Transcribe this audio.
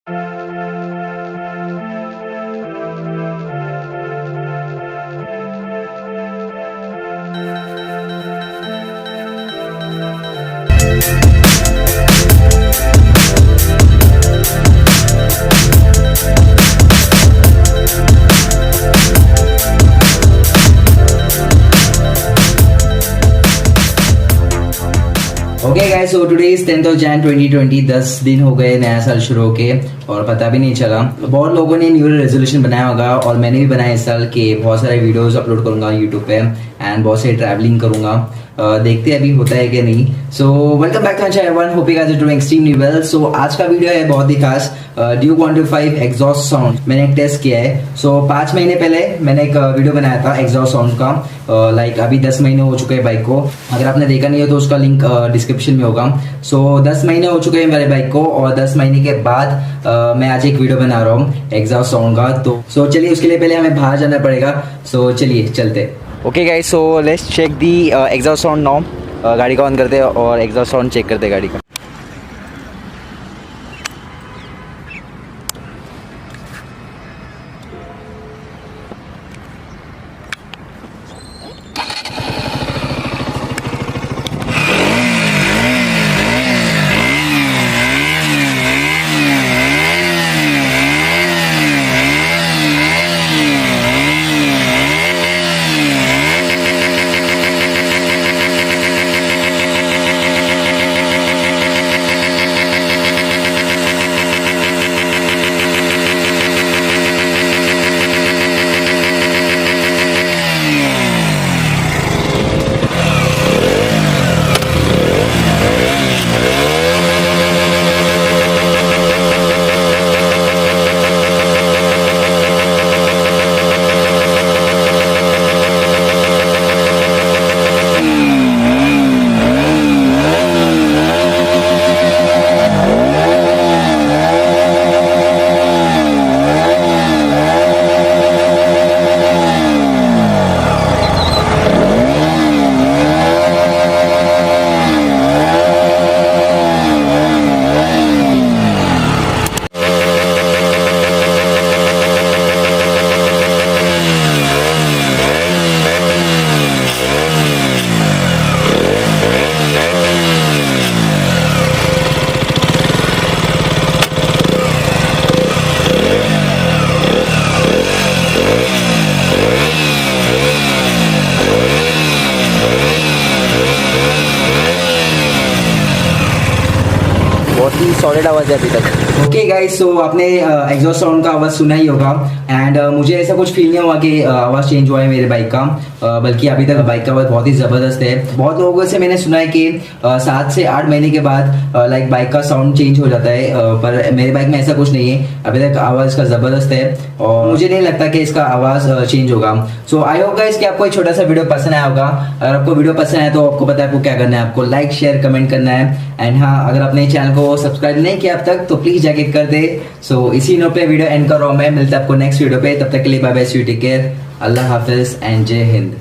Okay guys, so today is 10th of Jan 2020। 10 दिन हो गए नया साल शुरू होके और पता भी नहीं चला। बहुत लोगों ने न्यू ईयर रेजोल्यूशन बनाया होगा और मैंने भी बनाया इस साल के बहुत सारे वीडियोस अपलोड करूंगा यूट्यूब पे एंड बहुत सारी ट्रैवलिंग करूंगा। देखते हैं अभी होता है कि नहीं। So welcome back to my channel everyone, hope you guys are doing extremely well. So आज का वीडियो है बहुत ही खास, ड्यूक 125 एग्जॉस्ट साउंड। मैंने एक टेस्ट किया है। सो 5 महीने पहले मैंने एक वीडियो बनाया था एग्जॉस्ट साउंड का। लाइक अभी 10 महीने हो चुके हैं बाइक को। अगर आपने देखा नहीं है तो उसका लिंक डिस्क्रिप्शन में होगा। सो 10 महीने हो चुके हैं मेरे बाइक को और 10 महीने के बाद मैं आज एक वीडियो बना रहा हूँ एग्जॉस्ट साउंड का। तो चलिए उसके लिए पहले हमें बाहर जाना पड़ेगा। सो चलिए चलते। Okay guys, so let's check the exhaust sound now. गाड़ी का ऑन करते हैं और एग्जॉस्ट साउंड चेक करते हैं गाड़ी का। बहुत ही सॉलिड आवाज है अभी तक। ओके गाइस, सो आपने एग्जॉस्ट साउंड का आवाज सुना ही होगा एंड मुझे ऐसा कुछ फील नहीं हुआ कि आवाज चेंज हुआ है मेरे बाइक का, बल्कि अभी तक बाइक का आवाज बहुत ही जबरदस्त है। बहुत लोगों से मैंने सुना है कि 7 से 8 महीने के बाद लाइक बाइक का साउंड चेंज हो जाता है, पर मेरे बाइक में ऐसा कुछ नहीं है। अभी तक आवाज का जबरदस्त है और मुझे नहीं लगता कि इसका आवाज चेंज होगा। सो आई होप गाइस कि आपको एक छोटा सा वीडियो पसंद आया होगा। अगर आपको वीडियो पसंद आया तो आपको पता है आपको क्या करना है, आपको लाइक शेयर कमेंट करना है एंड हाँ, अगर आपने चैनल को सब्सक्राइब नहीं किया अब तक तो प्लीज जाके कर दे। सो इसी नोट पे वीडियो एंड कर रहा हूं मैं। मिलता है आपको नेक्स्ट वीडियो पे, तब तक के लिए बाय बाय, टेक केयर, अल्लाह हाफिज एंड जय हिंद।